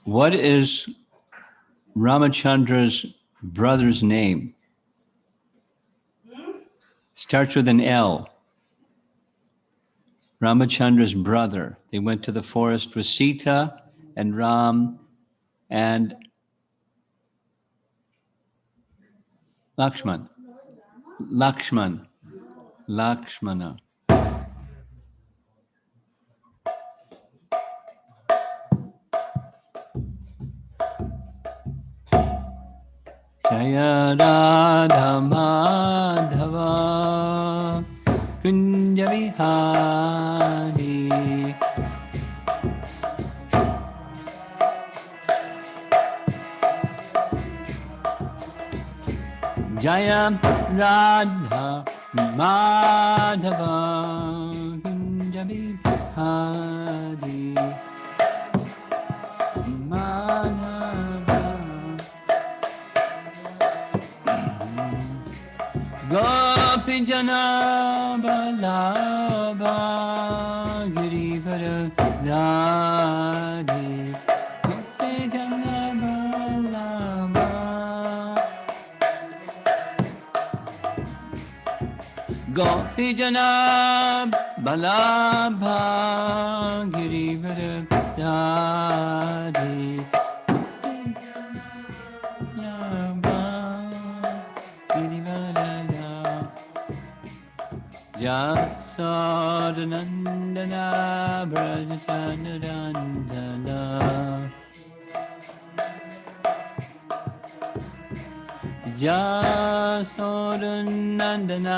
What is Ramachandra's brother's name? Starts with an L. Ramachandra's brother. They went to the forest with Sita and Ram and Lakshman. Lakshmana. Jaya Radha Madhava Kunja Vihari. Jaya Radha Madhava Kunja Vihari. Madhava Gopijana Balabha Girivara Radhe. Gopijana Balabha Gopijana Balabha Girivara Radhe. Jasodanandana Brajasanarandana Jasodanandana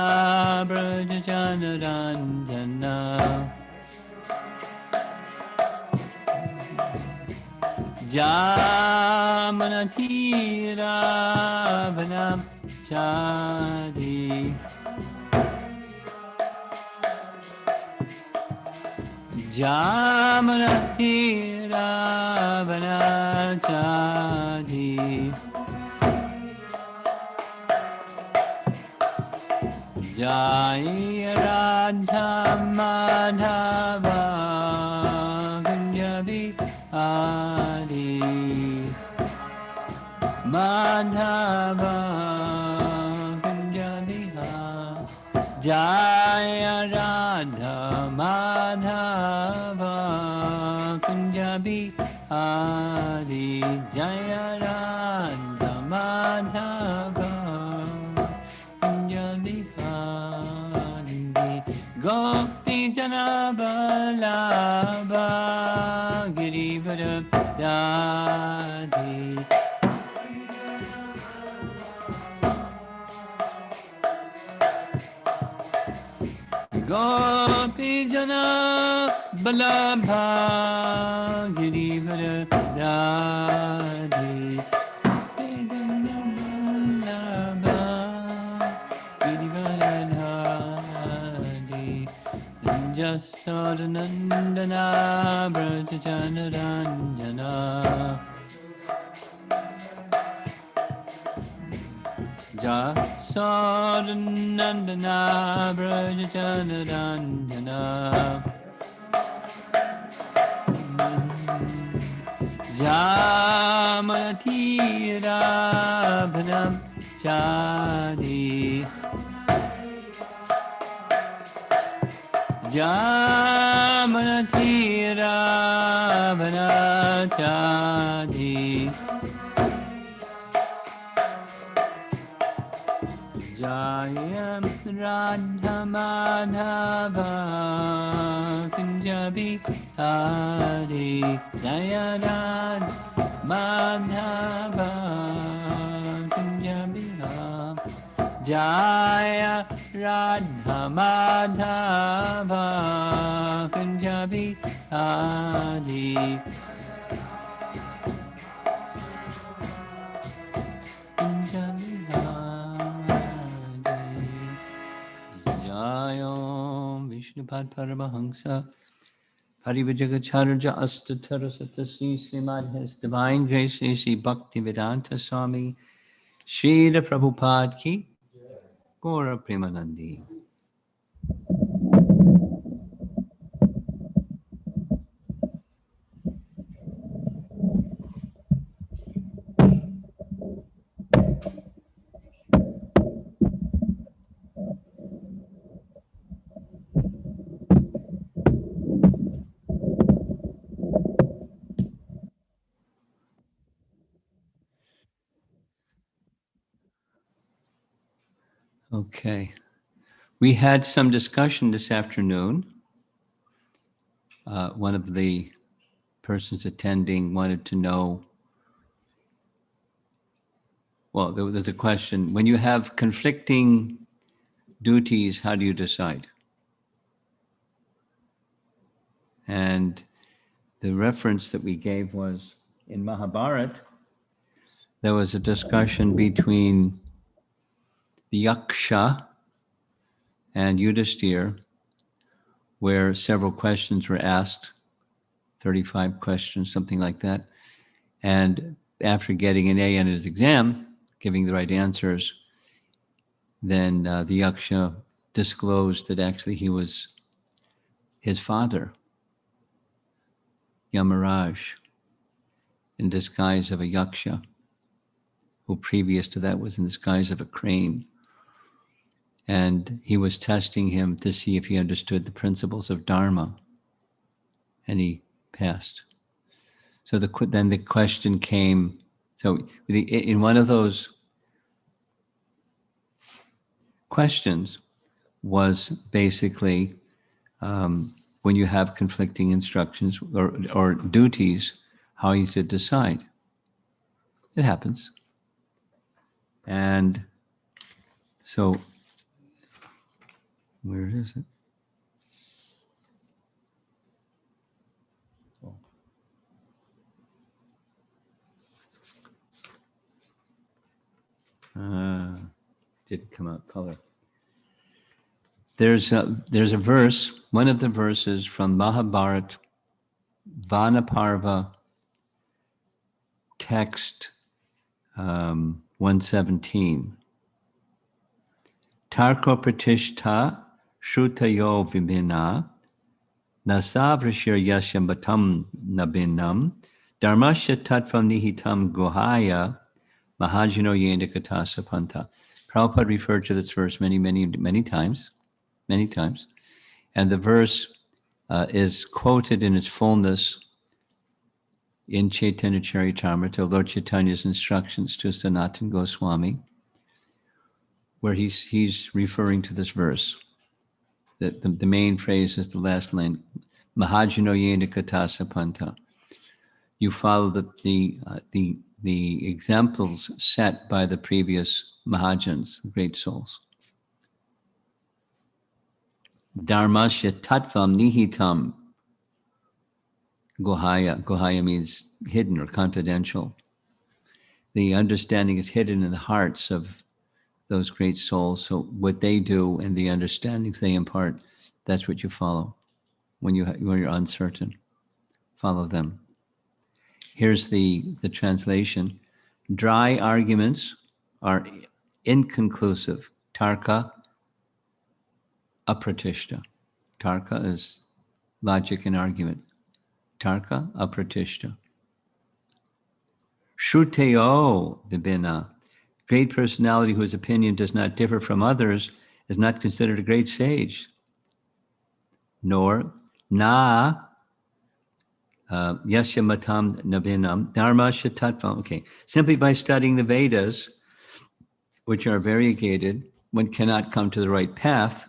Brajasanarandana Jamanatira Vanam Chadi Jamanati Ravanachadi Jaya Radha Madhava Kunjabi Adi Madhava Kunjabi Jaya Radha Madhava Kunjabi Hari Jaya Radha Madhava Kunjabi Hari Gopi Jana Balabha Girivara Radhe Gopi Jana Balabha Girivara Radhe Balabha Girivara Radhe Jasodanandana Brajajanarandana Jasodanandana Brajajanarandana Jamanatira Bhanam Chadi Jamanatira Bhanam Chadi Jaya Radha Madhava Kunjabi Hari Jaya Radha Madhava Kunjabi Hari Jaya Radha Madhava Kunjabi Hari Kunjabi Jayam Vishnupad Paramahamsa Parivajagacharya Astatara Satasi Srimad His Divine Grace Sri Bhaktivedanta Swami Srila Prabhupada Ki Gaura Premanandi. Okay. We had some discussion this afternoon. One of the persons attending wanted to know, well, there's a question. When you have conflicting duties, how do you decide? And the reference that we gave was in Mahabharata, there was a discussion between the Yaksha and Yudhishthir, where several questions were asked, 35 questions, something like that. And after getting an A in his exam, giving the right answers, then the Yaksha disclosed that actually he was his father, Yamaraj, in disguise of a Yaksha, who previous to that was in disguise of a crane. And he was testing him to see if he understood the principles of Dharma. And he passed. So then the question came, so in one of those questions was basically when you have conflicting instructions or duties, how you should decide. It happens. And so, where is it? Didn't come out color. There's a verse, one of the verses from Mahabharata, Vanaparva, text 117. Tarko pratishta shrutayo vibhina nasavrashir yasya batam nabinam dharmasya tattvam nihitam guhaya mahajino yendikatasa panta. Prabhupada referred to this verse many times. And the verse is quoted in its fullness in Chaitanya Charitamrita, Lord Chaitanya's instructions to Sanatana Goswami, where he's referring to this verse. The main phrase is the last line, Mahajano Yena Katasa Panta. You follow the examples set by the previous Mahajans, the great souls. Dharmasya tattvam nihitam Gohaya. Gohaya means hidden or confidential. The understanding is hidden in the hearts of those great souls. So what they do and the understandings they impart, that's what you follow. When you're uncertain, follow them. Here's the translation. Dry arguments are inconclusive. Tarka apratishta. Tarka is logic and argument. Tarka apratishta. Shruteo vibhina. Great personality whose opinion does not differ from others is not considered a great sage. Nor na yasya matam nabinam dharma shatatvam. Okay, simply by studying the Vedas, which are variegated, one cannot come to the right path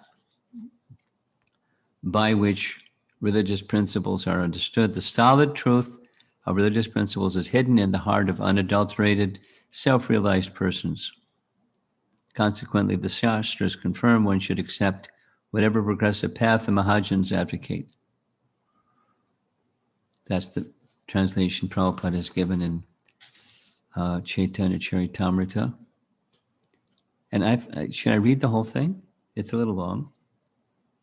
by which religious principles are understood. The solid truth of religious principles is hidden in the heart of unadulterated, self-realized persons. Consequently, the Shastras confirm one should accept whatever progressive path the Mahajans advocate. That's the translation Prabhupada has given in Chaitanya Charitamrita. And should I read the whole thing? It's a little long,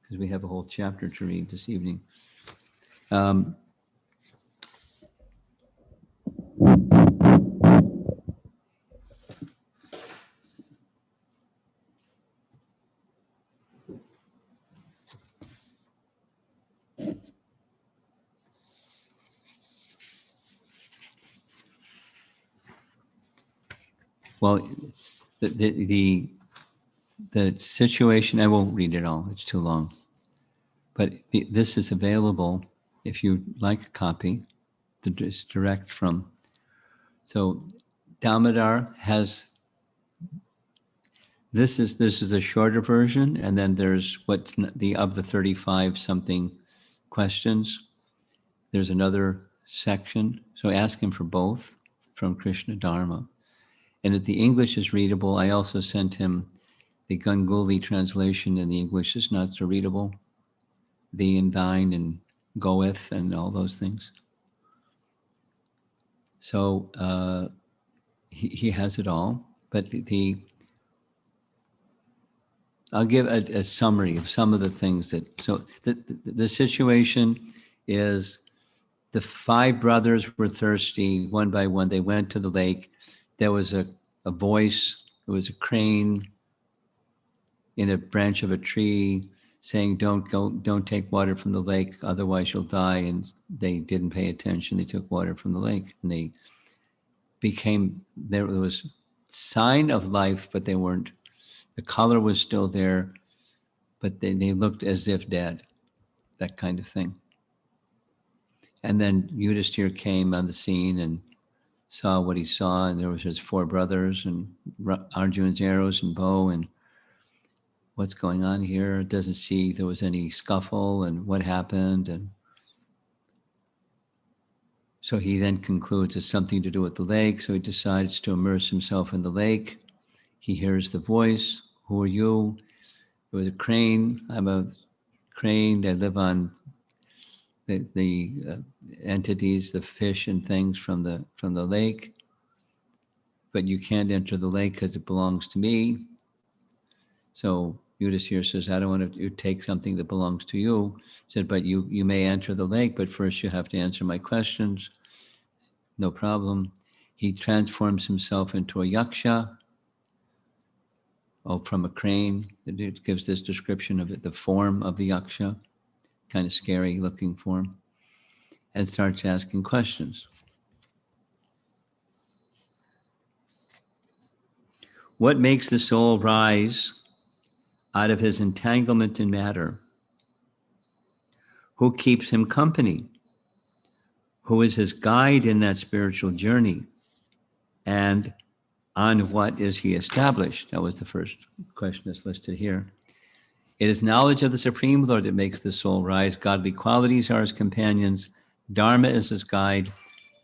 because we have a whole chapter to read this evening. Well, the situation, I won't read it all, it's too long. But this is available if you like a copy. It's direct from. So Damodar has This is a shorter version, and then there's what's the of the 35 something questions. There's another section. So ask him for both from Krishna Dharma. And if the English is readable, I also sent him the Ganguly translation, and the English is not so readable. Thee and thine and goeth and all those things. So he has it all. But I'll give a summary of some of the things that. So the situation is the 5 brothers were thirsty. One by one, they went to the lake. There was a voice. It was a crane in a branch of a tree saying, don't take water from the lake, otherwise you'll die. And they didn't pay attention. They took water from the lake, and they became, there was sign of life, but they weren't, the color was still there, but they looked as if dead, that kind of thing. And then Yudhishthira came on the scene and saw what he saw, and there was his 4 brothers and Arjun's arrows and bow, and what's going on here? Doesn't see there was any scuffle and what happened. And so he then concludes it's something to do with the lake. So he decides to immerse himself in the lake. He hears the voice. Who are you? It was a crane. I'm a crane. I live on the entities, the fish and things from the lake. But you can't enter the lake because it belongs to me. So Yudhishthira says, I don't want to take something that belongs to you. He said, but you may enter the lake, but first you have to answer my questions. No problem. He transforms himself into a yaksha, from a crane. It gives this description of it, the form of the yaksha, kind of scary looking form, and starts asking questions. What makes the soul rise out of his entanglement in matter? Who keeps him company? Who is his guide in that spiritual journey? And on what is he established? That was the first question that's listed here. It is knowledge of the Supreme Lord that makes the soul rise. Godly qualities are his companions. Dharma is his guide,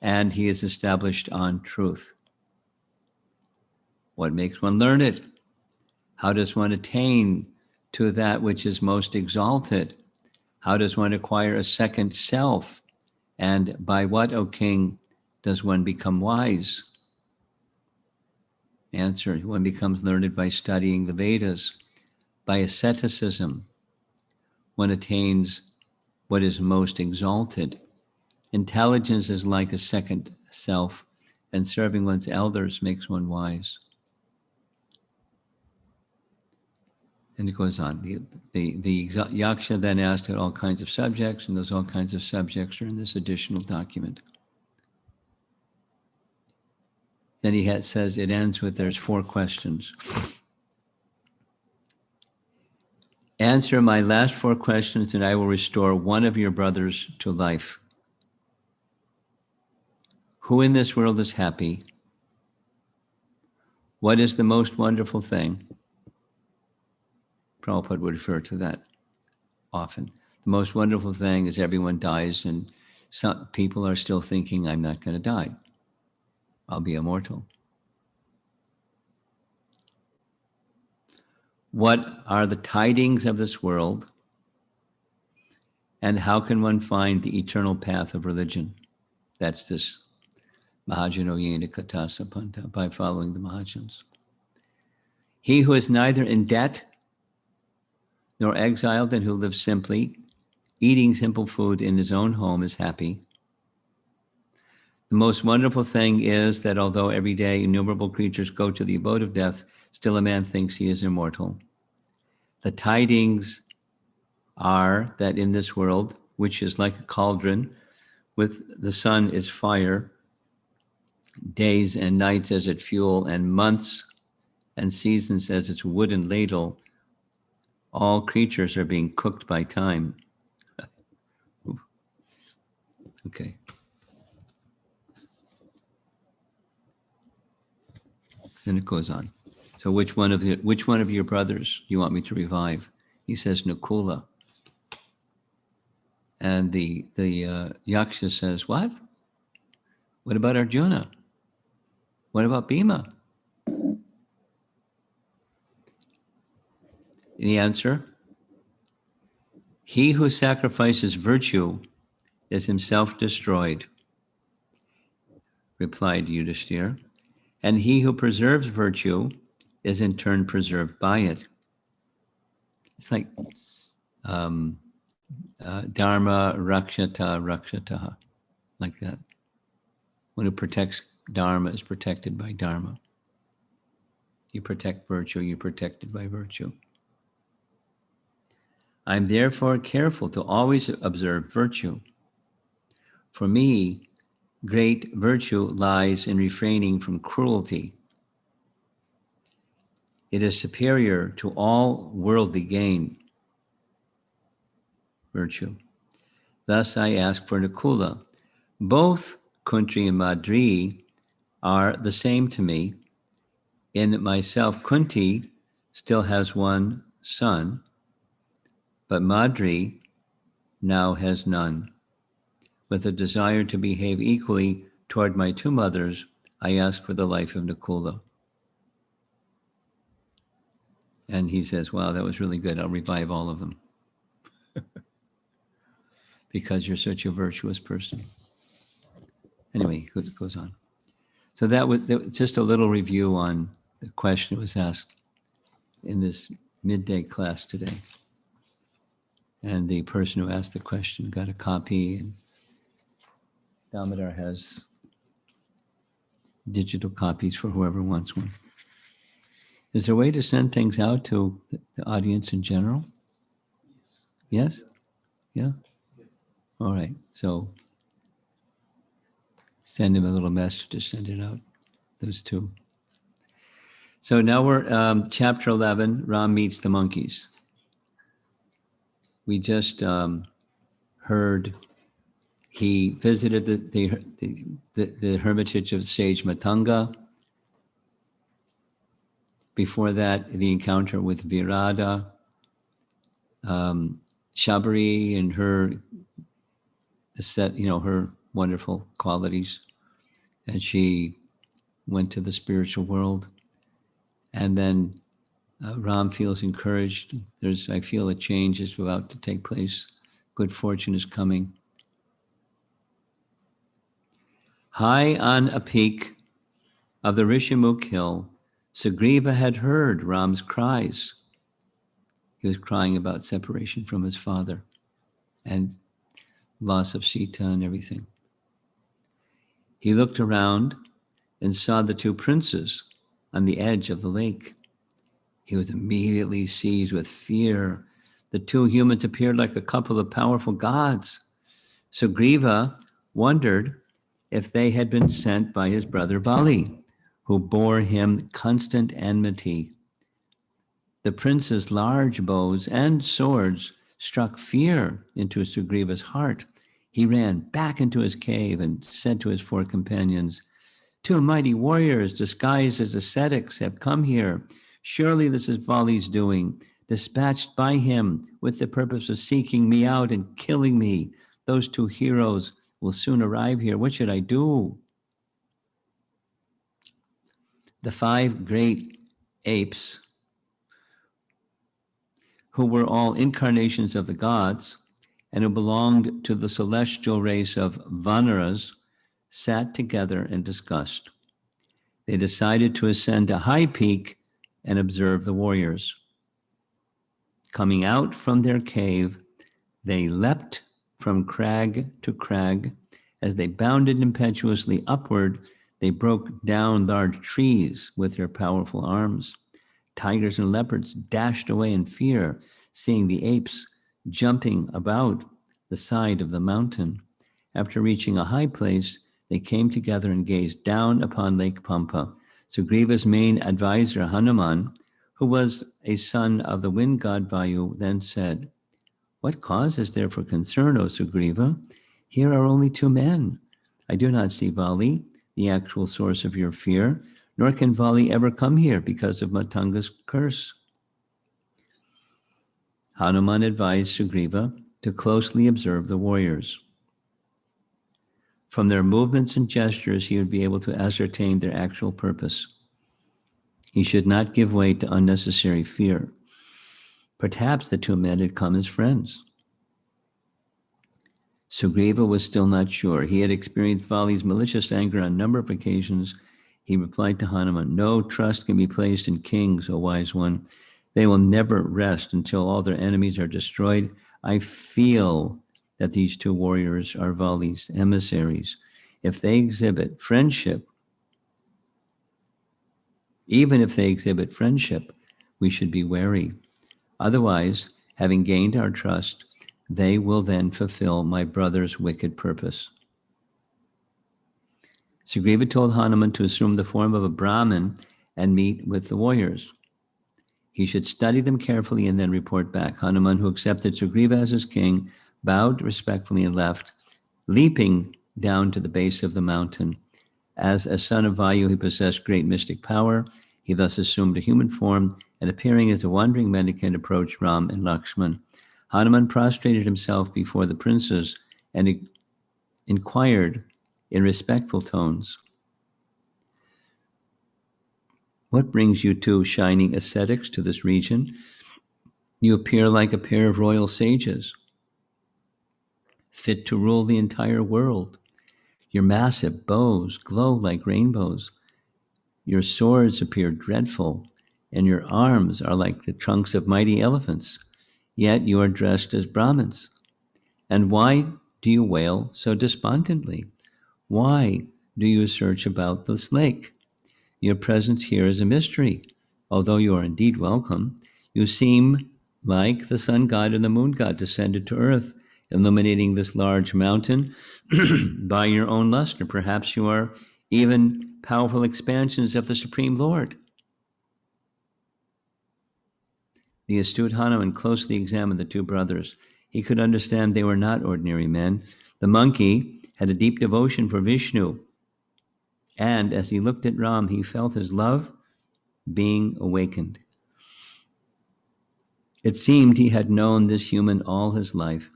and he is established on truth. What makes one learned? How does one attain to that which is most exalted? How does one acquire a second self? And by what, O king, does one become wise? Answer, one becomes learned by studying the Vedas, by asceticism. One attains what is most exalted. Intelligence is like a second self, and serving one's elders makes one wise. And it goes on. The Yaksha then asked all kinds of subjects, and those all kinds of subjects are in this additional document. Then he says it ends with there's 4 questions. Answer my last 4 questions, and I will restore one of your brothers to life. Who in this world is happy? What is the most wonderful thing? Prabhupada would refer to that often. The most wonderful thing is everyone dies, and some people are still thinking, I'm not going to die. I'll be immortal. What are the tidings of this world? And how can one find the eternal path of religion? That's this Mahajano Yena Kata Sapanta, by following the Mahajans. He who is neither in debt nor exiled, and who lives simply, eating simple food in his own home, is happy. The most wonderful thing is that although every day innumerable creatures go to the abode of death, still a man thinks he is immortal. The tidings are that in this world, which is like a cauldron, with the sun as fire, days and nights as its fuel, and months and seasons as its wooden ladle, all creatures are being cooked by time. Okay. Then it goes on. So which one of your brothers do you want me to revive? He says Nakula. And the Yaksha says, what? What about Arjuna? What about Bhima? The answer, he who sacrifices virtue is himself destroyed, replied Yudhishthira, and he who preserves virtue is in turn preserved by it. It's like Dharma rakshata rakshataha, like that. One who protects Dharma is protected by Dharma. You protect virtue, you're protected by virtue. I'm therefore careful to always observe virtue. For me, great virtue lies in refraining from cruelty. It is superior to all worldly gain. Virtue. Thus I ask for Nakula. Both Kunti and Madri are the same to me. In myself, Kunti still has one son, but Madri now has none. With a desire to behave equally toward my two mothers, I ask for the life of Nakula. And he says, wow, that was really good. I'll revive all of them. Because you're such a virtuous person. Anyway, it goes on. So that was just a little review on the question that was asked in this midday class today. And the person who asked the question got a copy, and Damodar has digital copies for whoever wants one. Is there a way to send things out to the audience in general? Yes? Yeah? All right. So send him a little message to send it out, those two. So now we're chapter 11, Ram meets the monkeys. We just heard he visited the hermitage of sage Matanga. Before that, the encounter with Virada, Shabari and her her wonderful qualities, and she went to the spiritual world. And then Ram feels encouraged. I feel a change is about to take place. Good fortune is coming. High on a peak of the Rishimukh hill, Sugriva had heard Ram's cries. He was crying about separation from his father and loss of Sita and everything. He looked around and saw the two princes on the edge of the lake. He was immediately seized with fear. The two humans appeared like a couple of powerful gods. Sugriva wondered if they had been sent by his brother Bali, who bore him constant enmity. The prince's large bows and swords struck fear into Sugriva's heart. He ran back into his cave and said to his four companions, "Two mighty warriors disguised as ascetics have come here. Surely this is Vali's doing, dispatched by him with the purpose of seeking me out and killing me. Those two heroes will soon arrive here. What should I do?" The five great apes, who were all incarnations of the gods and who belonged to the celestial race of Vanaras, sat together and discussed. They decided to ascend a high peak and observe the warriors. Coming out from their cave, they leapt from crag to crag. As they bounded impetuously upward, they broke down large trees with their powerful arms. Tigers and leopards dashed away in fear, seeing the apes jumping about the side of the mountain. After reaching a high place, they came together and gazed down upon Lake Pampa. Sugriva's main advisor, Hanuman, who was a son of the wind god Vayu, then said, "What cause is there for concern, O Sugriva? Here are only two men. I do not see Vali, the actual source of your fear, nor can Vali ever come here because of Matanga's curse. Hanuman advised Sugriva to closely observe the warriors. From their movements and gestures, he would be able to ascertain their actual purpose. He should not give way to unnecessary fear. Perhaps the two men had come as friends. Sugriva was still not sure. He had experienced Vali's malicious anger on a number of occasions. He replied to Hanuman, "No trust can be placed in kings, O wise one. They will never rest until all their enemies are destroyed. I feel that these two warriors are Vali's emissaries. If they exhibit friendship, even if they exhibit friendship, we should be wary. Otherwise, having gained our trust, they will then fulfill my brother's wicked purpose." Sugriva told Hanuman to assume the form of a Brahmin and meet with the warriors. He should study them carefully and then report back. Hanuman, who accepted Sugriva as his king, bowed respectfully and left, leaping down to the base of the mountain. As a son of Vayu, he possessed great mystic power. He thus assumed a human form and, appearing as a wandering mendicant, approached Ram and Lakshman. Hanuman prostrated himself before the princes and inquired in respectful tones, "What brings you two shining ascetics to this region? You appear like a pair of royal sages, fit to rule the entire world. Your massive bows glow like rainbows. Your swords appear dreadful, and your arms are like the trunks of mighty elephants. Yet you are dressed as Brahmins. And why do you wail so despondently? Why do you search about this lake? Your presence here is a mystery. Although you are indeed welcome, you seem like the sun god and the moon god descended to earth, illuminating this large mountain by your own luster. Perhaps you are even powerful expansions of the Supreme Lord." The astute Hanuman closely examined the two brothers. He could understand they were not ordinary men. The monkey had a deep devotion for Vishnu, and as he looked at Ram, he felt his love being awakened. It seemed he had known this human all his life.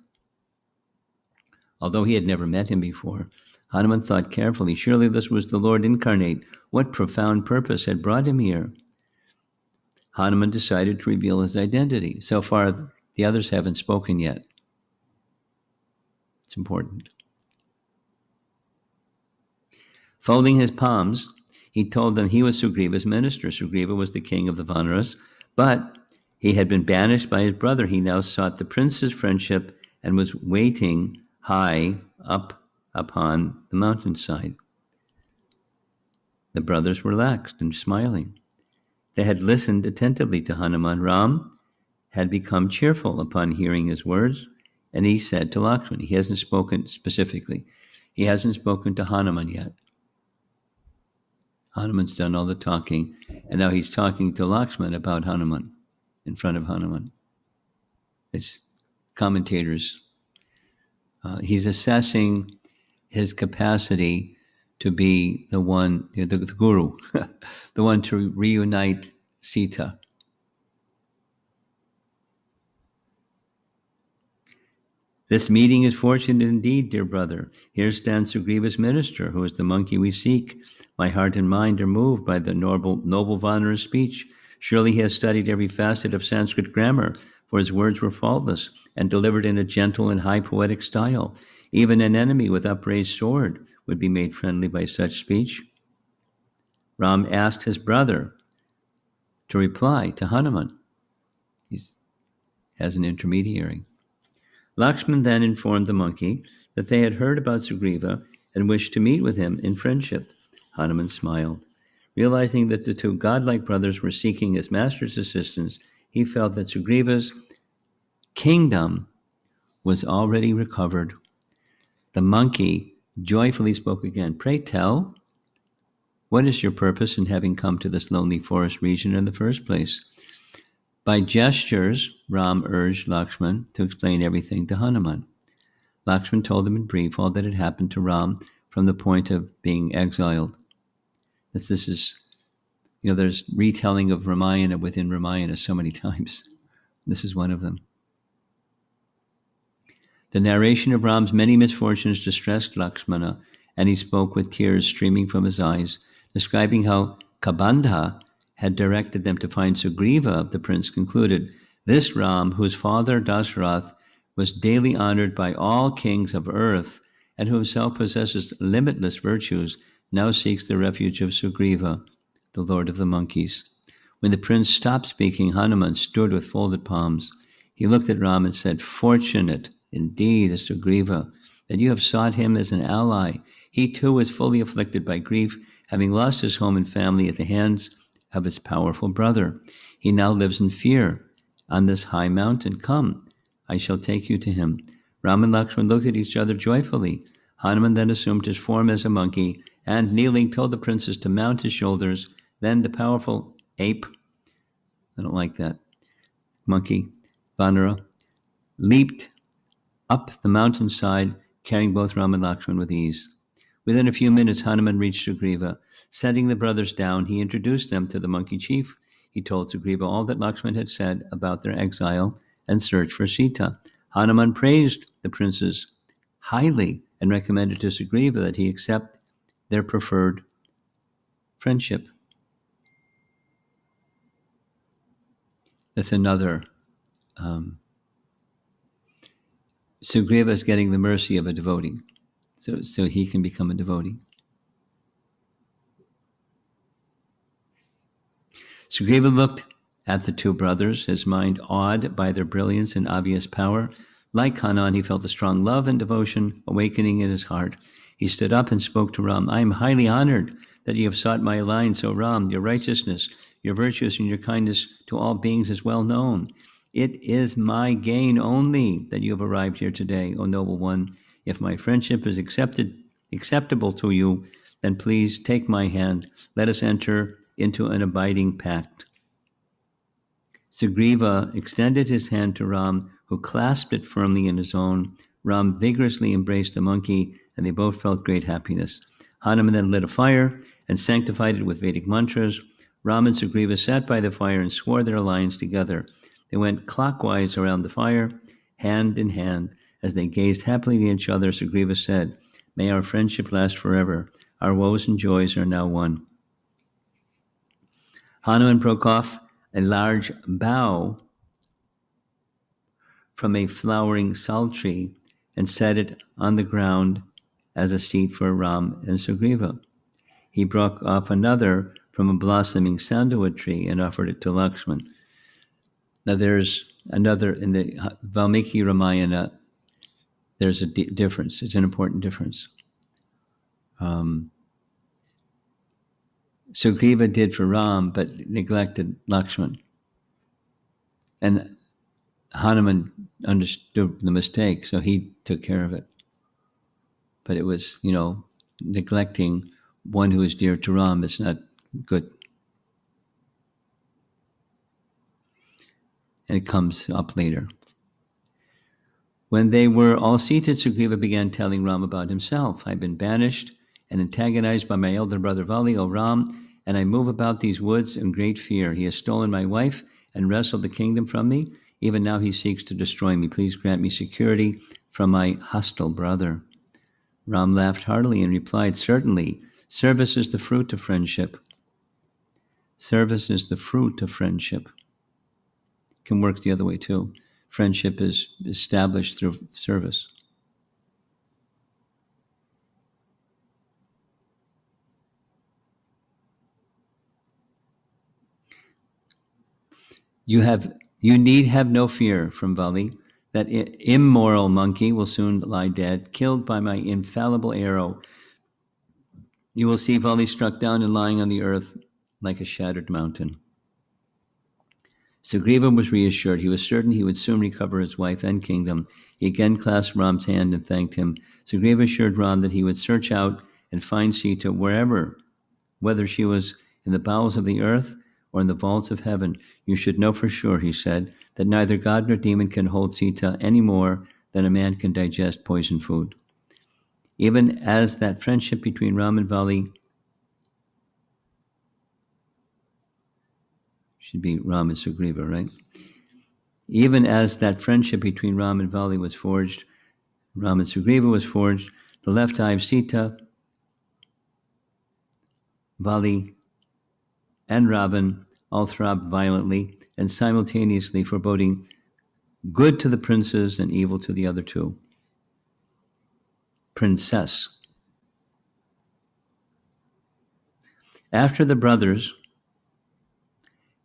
Although he had never met him before, Hanuman thought carefully, surely this was the Lord incarnate. What profound purpose had brought him here? Hanuman decided to reveal his identity. So far, the others haven't spoken yet. It's important. Folding his palms, he told them he was Sugriva's minister. Sugriva was the king of the Vanaras, but he had been banished by his brother. He now sought the prince's friendship and was waiting high up upon the mountainside. The brothers relaxed and smiling. They had listened attentively to Hanuman. Ram had become cheerful upon hearing his words, and he said to Lakshman, he hasn't spoken specifically, he hasn't spoken to Hanuman yet. Hanuman's done all the talking, and now he's talking to Lakshman about Hanuman, in front of Hanuman. It's commentators. He's assessing his capacity to be the one, the guru, the one to reunite Sita. This meeting is fortunate indeed, dear brother. Here stands Sugriva's minister, who is the monkey we seek. My heart and mind are moved by the noble Vanara's speech. Surely he has studied every facet of Sanskrit grammar, for his words were faultless and delivered in a gentle and high poetic style. Even an enemy with upraised sword would be made friendly by such speech. Ram asked his brother to reply to Hanuman. He has an intermediary. Lakshman then informed the monkey that they had heard about Sugriva and wished to meet with him in friendship. Hanuman smiled. Realizing that the two godlike brothers were seeking his master's assistance, he felt that Sugriva's kingdom was already recovered. The monkey joyfully spoke again. Pray tell, what is your purpose in having come to this lonely forest region in the first place? By gestures, Ram urged Lakshman to explain everything to Hanuman. Lakshman told him in brief all that had happened to Ram from the point of being exiled. This is There's retelling of Ramayana within Ramayana so many times. This is one of them. The narration of Ram's many misfortunes distressed Lakshmana, and he spoke with tears streaming from his eyes, describing how Kabandha had directed them to find Sugriva. The prince concluded, "This Ram, whose father Dasarath was daily honored by all kings of earth, and who himself possesses limitless virtues, now seeks the refuge of Sugriva, the lord of the monkeys." When the prince stopped speaking, Hanuman stood with folded palms. He looked at Ram and said, "Fortunate indeed is Sugriva that you have sought him as an ally. He too is fully afflicted by grief, having lost his home and family at the hands of his powerful brother. He now lives in fear on this high mountain. Come, I shall take you to him." Ram and Lakshman looked at each other joyfully. Hanuman then assumed his form as a monkey and, kneeling, told the princess to mount his shoulders. Then the powerful ape, I don't like that, monkey, Vanara, leaped up the mountainside, carrying both Ram and Lakshman with ease. Within a few minutes, Hanuman reached Sugriva. Setting the brothers down, he introduced them to the monkey chief. He told Sugriva all that Lakshman had said about their exile and search for Sita. Hanuman praised the princes highly and recommended to Sugriva that he accept their preferred friendship. That's another. Sugriva is getting the mercy of a devotee, so he can become a devotee. Sugriva looked at the two brothers, his mind awed by their brilliance and obvious power. Like Hanuman, he felt a strong love and devotion awakening in his heart. He stood up and spoke to Ram. "I am highly honored that you have sought my alliance, O Ram. Your righteousness, your virtues, and your kindness to all beings is well known. It is my gain only that you have arrived here today, O noble one. If my friendship is acceptable to you, then please take my hand. Let us enter into an abiding pact." Sugriva extended his hand to Ram, who clasped it firmly in his own. Ram vigorously embraced the monkey, and they both felt great happiness. Hanuman then lit a fire and sanctified it with Vedic mantras. Ram and Sugriva sat by the fire and swore their alliance together. They went clockwise around the fire, hand in hand. As they gazed happily at each other, Sugriva said, "May our friendship last forever. Our woes and joys are now one." Hanuman broke off a large bough from a flowering sal tree and set it on the ground as a seat for Ram and Sugriva. He broke off another from a blossoming sandalwood tree and offered it to Lakshman. Now there's another, in the Valmiki Ramayana, there's a difference. It's an important difference. Sugriva did for Ram, but neglected Lakshman. And Hanuman understood the mistake, so he took care of it. But it was, neglecting one who is dear to Ram is not good. And it comes up later. When they were all seated, Sugriva began telling Ram about himself. "I've been banished and antagonized by my elder brother Vali, O Ram, and I move about these woods in great fear. He has stolen my wife and wrestled the kingdom from me. Even now he seeks to destroy me. Please grant me security from my hostile brother." Ram laughed heartily and replied, "Certainly, service is the fruit of friendship. Service is the fruit of friendship." It can work the other way too. Friendship is established through service. You need have no fear from Vali. That immoral monkey will soon lie dead, killed by my infallible arrow. You will see Vali struck down and lying on the earth like a shattered mountain. Sugriva was reassured. He was certain he would soon recover his wife and kingdom. He again clasped Ram's hand and thanked him. Sugriva assured Ram that he would search out and find Sita wherever, whether she was in the bowels of the earth or in the vaults of heaven. "You should know for sure," he said, "that neither God nor demon can hold Sita any more than a man can digest poison food." Even as that friendship between Ram and Vali Should be Ram and Sugriva, right? Even as that friendship between Ram and Vali was forged, Ram and Sugriva was forged, the left eye of Sita, Vali, and Ravan all throbbed violently and simultaneously, foreboding good to the princes and evil to the other two. Princess. After the brothers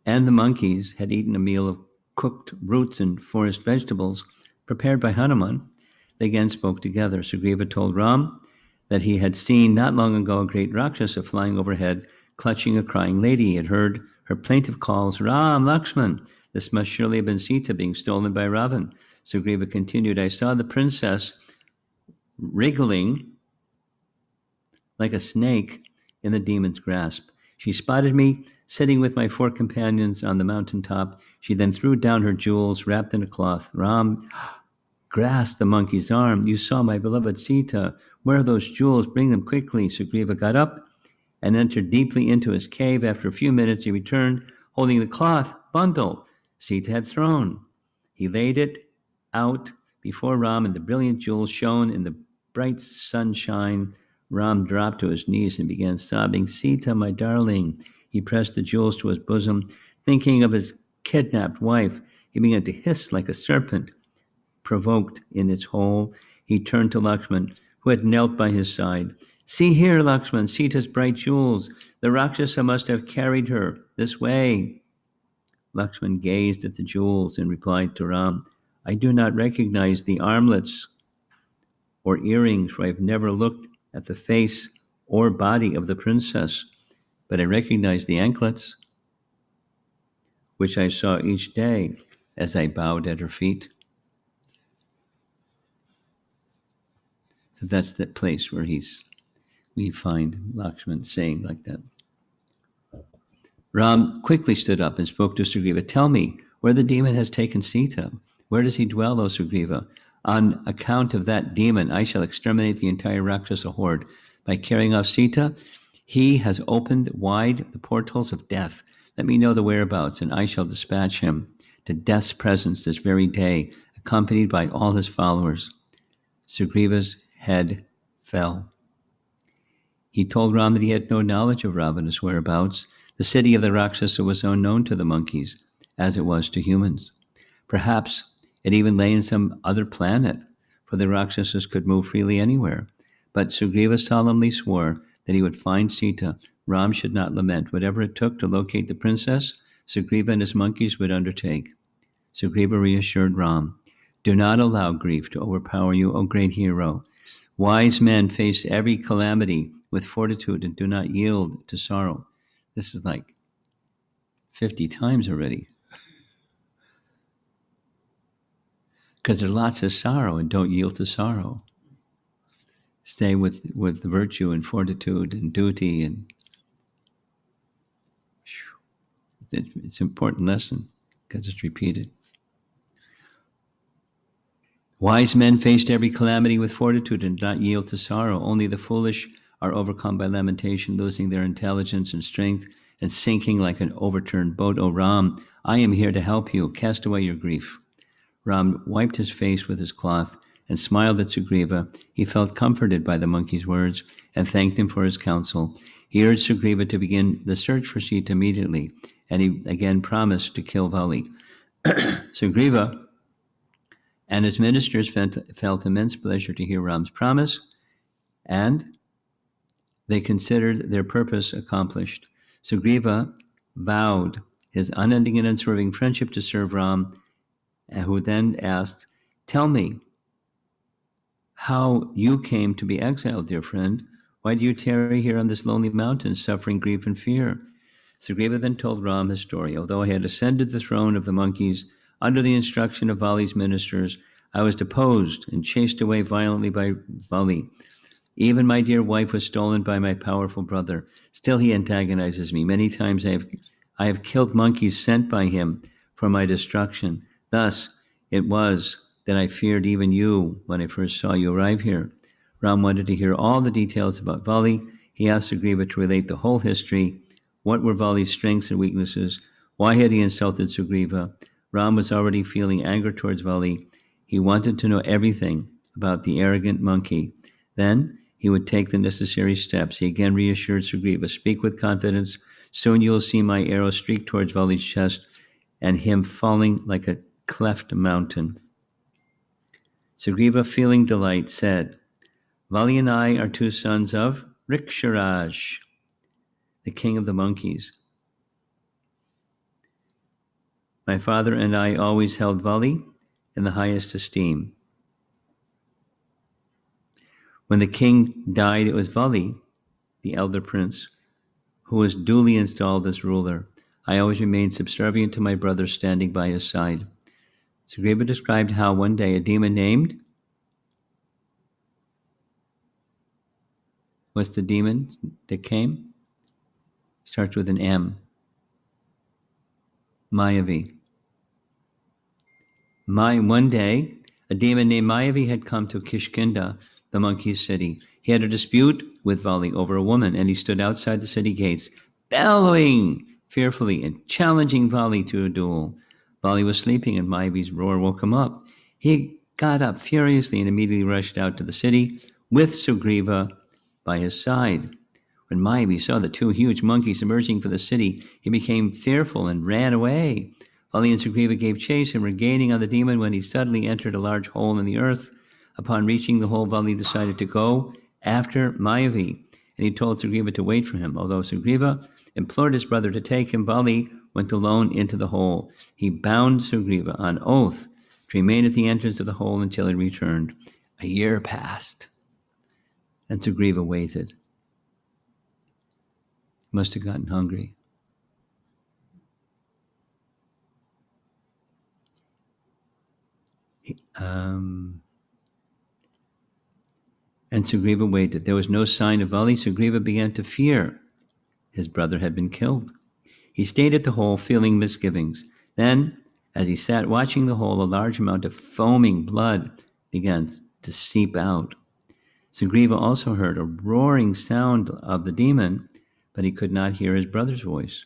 and the monkeys had eaten a meal of cooked roots and forest vegetables prepared by Hanuman, they again spoke together. Sugriva told Ram that he had seen not long ago a great Rakshasa flying overhead, clutching a crying lady. He had heard her plaintive calls, Ram, Lakshman. This must surely have been Sita being stolen by Ravan. Sugriva continued, I saw the princess wriggling like a snake in the demon's grasp. She spotted me sitting with my 4 companions on the mountain top. She then threw down her jewels wrapped in a cloth. Ram grasped the monkey's arm. You saw my beloved Sita. Where are those jewels? Bring them quickly. Sugriva got up and entered deeply into his cave. After a few minutes, he returned, holding the cloth bundle Sita had thrown. He laid it out before Ram, and the brilliant jewels shone in the bright sunshine. Ram dropped to his knees and began sobbing, Sita, my darling. He pressed the jewels to his bosom. Thinking of his kidnapped wife, he began to hiss like a serpent provoked in its hole. He turned to Lakshman, who had knelt by his side. See here, Lakshman, Sita's bright jewels. The Rakshasa must have carried her this way. Lakshman gazed at the jewels and replied to Ram, I do not recognize the armlets or earrings, for I have never looked at the face or body of the princess, but I recognize the anklets, which I saw each day as I bowed at her feet. So that's the place where we find Lakshman saying like that. Ram quickly stood up and spoke to Sugriva. Tell me where the demon has taken Sita. Where does he dwell, O Sugriva? On account of that demon, I shall exterminate the entire Rakshasa horde. By carrying off Sita, he has opened wide the portals of death. Let me know the whereabouts, and I shall dispatch him to death's presence this very day, accompanied by all his followers. Sugriva's head fell. He told Ram that he had no knowledge of Ravana's whereabouts. The city of the Rakshasa was unknown to the monkeys, as it was to humans. Perhaps it even lay in some other planet, for the Rakshasas could move freely anywhere. But Sugriva solemnly swore that he would find Sita. Ram should not lament. Whatever it took to locate the princess, Sugriva and his monkeys would undertake. Sugriva reassured Ram, do not allow grief to overpower you, O great hero. Wise men face every calamity with fortitude and do not yield to sorrow. This is like 50 times already. Because there's lots of sorrow, and don't yield to sorrow. Stay with virtue and fortitude and duty, and it's an important lesson because it's repeated. Wise men faced every calamity with fortitude and did not yield to sorrow. Only the foolish are overcome by lamentation, losing their intelligence and strength and sinking like an overturned boat. O Ram, I am here to help you. Cast away your grief. Ram wiped his face with his cloth and smiled at Sugriva. He felt comforted by the monkey's words and thanked him for his counsel. He urged Sugriva to begin the search for Sita immediately, and he again promised to kill Vali. Sugriva and his ministers felt immense pleasure to hear Ram's promise, and they considered their purpose accomplished. Sugriva vowed his unending and unswerving friendship to serve Ram, who then asked, tell me how you came to be exiled, dear friend. Why do you tarry here on this lonely mountain, suffering grief and fear? Sugriva then told Ram his story. Although I had ascended the throne of the monkeys under the instruction of Vali's ministers, I was deposed and chased away violently by Vali. Even my dear wife was stolen by my powerful brother. Still he antagonizes me. Many times I have killed monkeys sent by him for my destruction. Thus it was that I feared even you when I first saw you arrive here. Ram wanted to hear all the details about Vali. He asked Sugriva to relate the whole history. What were Vali's strengths and weaknesses? Why had he insulted Sugriva? Ram was already feeling anger towards Vali. He wanted to know everything about the arrogant monkey. Then he would take the necessary steps. He again reassured Sugriva, "Speak with confidence. Soon you will see my arrow streak towards Vali's chest and him falling like a cleft mountain." Sugriva, feeling delight, said, "Vali and I are two sons of Riksharaj, the king of the monkeys. My father and I always held Vali in the highest esteem. When the king died, it was Vali, the elder prince, who was duly installed as ruler. I always remained subservient to my brother, standing by his side." Sugriva described how one day a demon named, what's the demon that came? Starts with an M. Mayavi. One day, a demon named Mayavi had come to Kishkinda, the monkey's city. He had a dispute with Vali over a woman, and he stood outside the city gates, bellowing fearfully and challenging Vali to a duel. Vali was sleeping, and Mayavi's roar woke him up. He got up furiously and immediately rushed out to the city with Sugriva by his side. When Mayavi saw the two huge monkeys emerging from the city, he became fearful and ran away. Vali and Sugriva gave chase and were gaining on the demon when he suddenly entered a large hole in the earth. Upon reaching the hole, Vali decided to go after Mayavi, and he told Sugriva to wait for him. Although Sugriva implored his brother to take him, Vali went alone into the hole. He bound Sugriva on oath to remain at the entrance of the hole until he returned. A year passed, and Sugriva waited. He must have gotten hungry. And Sugriva waited. There was no sign of Vali. Sugriva began to fear his brother had been killed. He stayed at the hole, feeling misgivings. Then, as he sat watching the hole, a large amount of foaming blood began to seep out. Sugriva also heard a roaring sound of the demon, but he could not hear his brother's voice.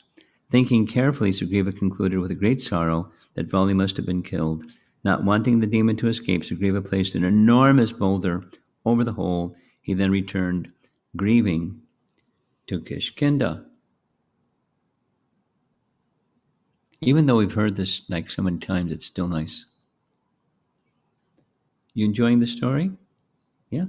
Thinking carefully, Sugriva concluded with a great sorrow that Vali must have been killed. Not wanting the demon to escape, Sugriva placed an enormous boulder over the hole. He then returned, grieving, to Kishkinda. Even though we've heard this like so many times, it's still nice. You enjoying the story? Yeah?